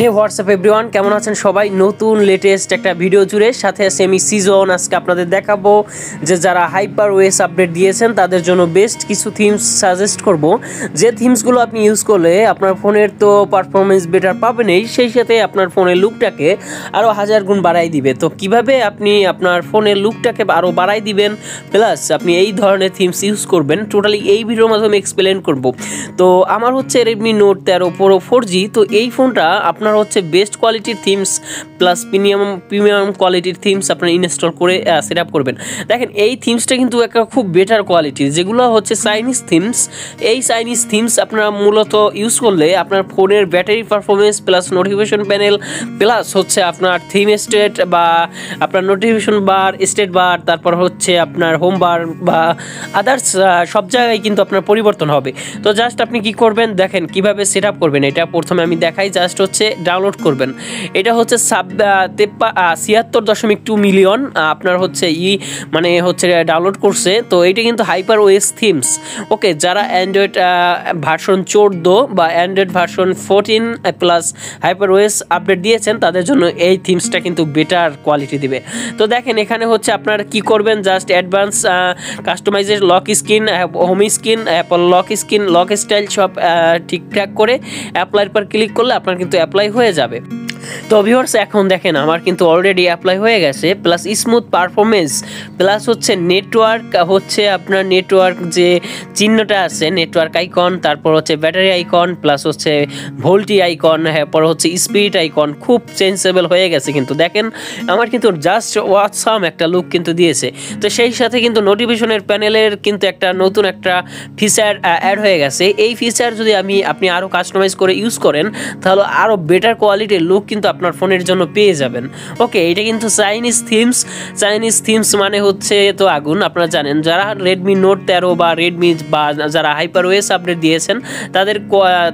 হে WhatsApp everyone, কেমন আছেন সবাই? নতুন লেটেস্ট একটা ভিডিও জুড়ে সাথে আছে আমি সিজন। আজকে আপনাদের দেখাবো যে যারা হাইপার ওয়েস আপডেট দিয়েছেন তাদের জন্য বেস্ট কিছু থিমস সাজেস্ট করব, যে থিমসগুলো আপনি ইউজ করলে আপনার ফোনের তো পারফরমেন্স বেটার পাবেনই, সেই সাথে আপনার ফোনের লুকটাকে আরও 1000 গুণ বাড়াই দিবে। তো কিভাবে আপনি আপনার ফোনের লুকটাকে আরও বাড়াই দিবেন প্লাস আপনি এই ধরনের থিমস ইউজ করবেন, টোটালি এই ভিডিওর মাধ্যমে এক্সপ্লেন করব। তো আমার হচ্ছে রেডমি নোট 13 প্রো 4G। তো এই ফোনটা আপনার হচ্ছে বেস্ট কোয়ালিটির থিমস প্লাস প্রিমিয়াম কোয়ালিটির থিমস আপনার ইনস্টল করে সেট আপ করবেন। দেখেন এই থিমসটা কিন্তু একটা খুব বেটার কোয়ালিটির, যেগুলো হচ্ছে চাইনিজ থিমস। এই চাইনিজ থিমস আপনারা মূলত ইউজ করলে আপনার ফোনের battery performance plus notification panel plus হচ্ছে আপনার থিম স্টেট বা আপনার নোটিফিকেশন বার, স্টেট বার, তারপর হচ্ছে আপনার হোম বার বা আদার্স সব জায়গায় কিন্তু আপনার পরিবর্তন হবে। তো জাস্ট আপনি কি করবেন দেখেন কিভাবে সেট আপ করবেন। এটা প্রথমে আমি দেখাই, জাস্ট হচ্ছে ডাউনলোড করবেন। এটা হচ্ছে 76.2 মিলিয়ন আপনার হচ্ছে মানে হচ্ছে ডাউনলোড করছে। তো এটা কিন্তু হাইপার ওয়েস থিমস। ওকে, যারা অ্যান্ড্রয়েড ভার্সন 14 বা অ্যান্ড্রয়েড ভার্সন 14 প্লাস হাইপার ওয়েস আপডেট দিয়েছেন তাদের জন্য এই থিমসটা কিন্তু বেটার কোয়ালিটি দিবে। তো দেখেন এখানে হচ্ছে আপনার কি করবেন, জাস্ট অ্যাডভান্স কাস্টমাইজের lock screen, home screen, Apple lock screen, lock style সব ঠিকঠাক করে অ্যাপ্লাইয়ের পর ক্লিক করলে আপনার কিন্তু অ্যাপ্লাই হয়ে যাবে। তো ভিউয়ার্স এখন দেখেন আমার কিন্তু অলরেডি অ্যাপ্লাই হয়ে গেছে, প্লাস স্মুথ পারফরমেন্স প্লাস হচ্ছে নেটওয়ার্ক, হচ্ছে আপনার নেটওয়ার্ক যে চিহ্নটা আছে নেটওয়ার্ক আইকন, তারপর হচ্ছে ব্যাটারি আইকন প্লাস হচ্ছে ভোল্টি আইকন, তারপর হচ্ছে স্পিড আইকন, খুব চেঞ্জেবল হয়ে গেছে। কিন্তু দেখেন আমার কিন্তু জাস্ট ওয়াটসাম একটা লুক কিন্তু দিয়েছে। তো সেই সাথে কিন্তু নোটিফিকেশনের প্যানেলের কিন্তু একটা নতুন একটা ফিচার অ্যাড হয়ে গেছে। এই ফিচার যদি আপনি আরও কাস্টমাইজ করে ইউজ করেন তাহলে আরও বেটার কোয়ালিটির লুক কিন্তু আপনার ফোনের জন্য পেয়ে যাবেন। ওকে, এটা কিন্তু চাইনিজ থিমস মানে হচ্ছে তো আগুন। আপনারা জানেন যারা রেডমি নোট 13 বা রেডমি বা যারা হাইপার ওয়েস আপডেট দিয়েছেন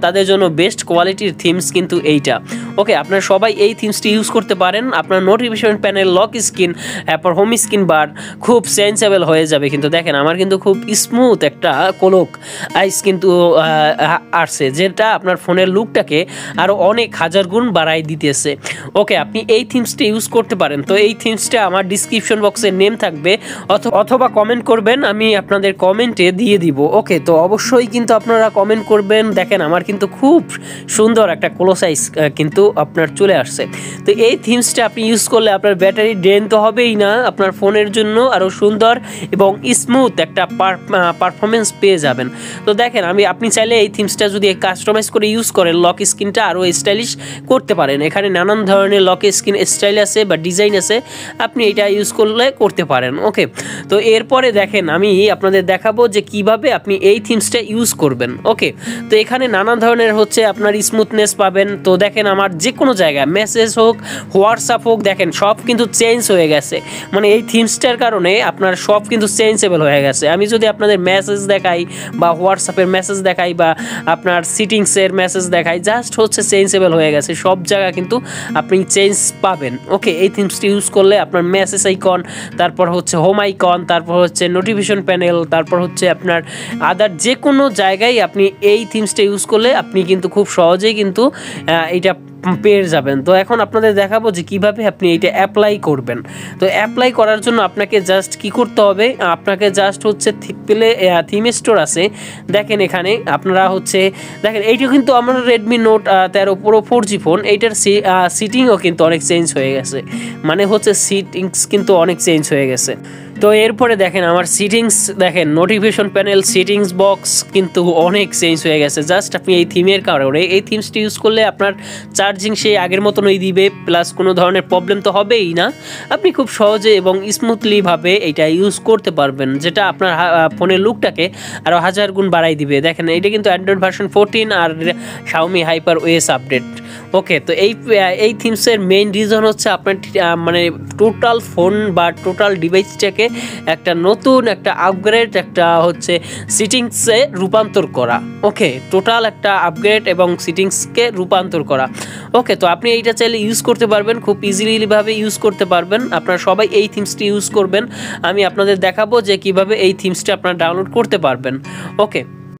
তাদের জন্য বেস্ট কোয়ালিটির থিমস কিন্তু এইটা। ওকে, আপনারা সবাই এই থিমসটি ইউজ করতে পারেন। আপনার নোটিফিকেশন প্যানেল, লক স্ক্রিন, তারপর হোম স্ক্রিন বার খুব চেঞ্জেবল হয়ে যাবে। কিন্তু দেখেন আমার কিন্তু খুব স্মুথ একটা কোলক আইস কিন্তু আসছে, যেটা আপনার ফোনের লুকটাকে আরও অনেক 1000 গুণ বাড়াই দিতেছে। ওকে, আপনি এই থিমসটা ইউজ করতে পারেন। তো এই থিমসটা আমার ডিসক্রিপশন বক্সে নেম থাকবে অথবা কমেন্ট করবেন, আমি আপনাদের কমেন্টে দিয়ে দিব। ওকে, তো অবশ্যই কিন্তু আপনারা কমেন্ট করবেন। দেখেন আমার কিন্তু খুব সুন্দর একটা ক্লো সাইজ কিন্তু আপনার চলে আসছে। তো এই থিমসটা আপনি ইউজ করলে আপনার ব্যাটারি ড্রেন তো হবেই না, আপনার ফোনের জন্য আরও সুন্দর এবং স্মুথ একটা পারফরমেন্স পেয়ে যাবেন। তো দেখেন আপনি চাইলে এই থিমসটা যদি কাস্টমাইজ করে ইউজ করেন, লক স্ক্রিনটা আরও স্টাইলিশ করতে পারেন। এখানে নানান ধরনের লক স্ক্রিন স্টাইল আছে বা ডিজাইন আছে, আপনি এটা ইউজ করতে পারেন। ওকে, তো এরপরে দেখেন আমি আপনাদের দেখাবো যে কিভাবে আপনি এই থিমসটা ইউজ করবেন। ওকে, তো এখানে নানা ধরনের হচ্ছে আপনার স্মুথনেস পাবেন। তো দেখেন আমার যে কোনো জায়গায় মেসেজ হোক, হোয়াটসঅ্যাপ হোক, দেখেন সব কিন্তু চেঞ্জ হয়ে গেছে। মানে এই থিমসটার কারণে আপনার সব কিন্তু চেঞ্জেবল হয়ে গেছে। আমি যদি আপনাদের মেসেজ দেখাই বা হোয়াটসঅ্যাপের মেসেজ দেখাই বা আপনার সিটিংসের মেসেজ দেখাই, জাস্ট হচ্ছে চেঞ্জেবল হয়ে গেছে। সব জায়গা কিন্তু আপনি চেঞ্জ পাবেন। ওকে, এই থিমসটি ইউজ করলে আপনার মেসেজ আইকন, তারপর হচ্ছে হোম আইকন, তারপর হচ্ছে নোটিফিকেশন প্যানেল, তারপর হচ্ছে আপনার আদার যে কোনো জায়গায় আপনি এই থিমসটা ইউজ করলে আপনি কিন্তু খুব সহজেই কিন্তু এটা পেয়ে যাবেন। তো এখন আপনাদের দেখাবো যে কিভাবে আপনি এইটা অ্যাপ্লাই করবেন। তো অ্যাপ্লাই করার জন্য আপনাকে জাস্ট কি করতে হবে, আপনাকে জাস্ট হচ্ছে থিম স্টোর আছে, দেখেন এখানে আপনারা হচ্ছে দেখেন এইটা কিন্তু আমার Redmi note 13 pro 4G phone, এইটার সিটিংও কিন্তু অনেক চেঞ্জ হয়ে গেছে। মানে হচ্ছে সিটিংস কিন্তু অনেক চেঞ্জ হয়ে গেছে। তো এরপরে দেখেন আমার সিটিংস, দেখেন নোটিফিকেশন প্যানেল, সিটিংস বক্স কিন্তু অনেক চেঞ্জ হয়ে গেছে। জাস্ট আপনি এই থিমের কারণে এই থিমসটি ইউজ করলে আপনার চার্জিং সেই আগের মতনই দিবে, প্লাস কোনো ধরনের প্রবলেম তো হবেই না। আপনি খুব সহজে এবং স্মুথলিভাবে এটা ইউজ করতে পারবেন, যেটা আপনার ফোনের লুকটাকে আরও 1000 গুণ বাড়াই দিবে। দেখেন এটা কিন্তু অ্যান্ড্রয়েড ভার্সন 14 আর Xiaomi হাইপার ওয়েস আপডেট। ওকে, তো এই থিমসের মেইন রিজন হচ্ছে আপনার মানে টোটাল ফোন বা টোটাল ডিভাইসটাকে একটা নতুন একটা আপগ্রেড একটা হচ্ছে সিটিংসে রূপান্তর করা। ওকে, টোটাল একটা আপগ্রেড এবং সিটিংসকে রূপান্তর করা। ওকে, তো আপনি এইটা চাইলে ইউজ করতে পারবেন, খুব ইজিলিভাবে ইউজ করতে পারবেন। আপনারা সবাই এই থিমসটি ইউজ করবেন। আমি আপনাদের দেখাবো যে কিভাবে এই থিমসটা আপনারা ডাউনলোড করতে পারবেন। ওকে।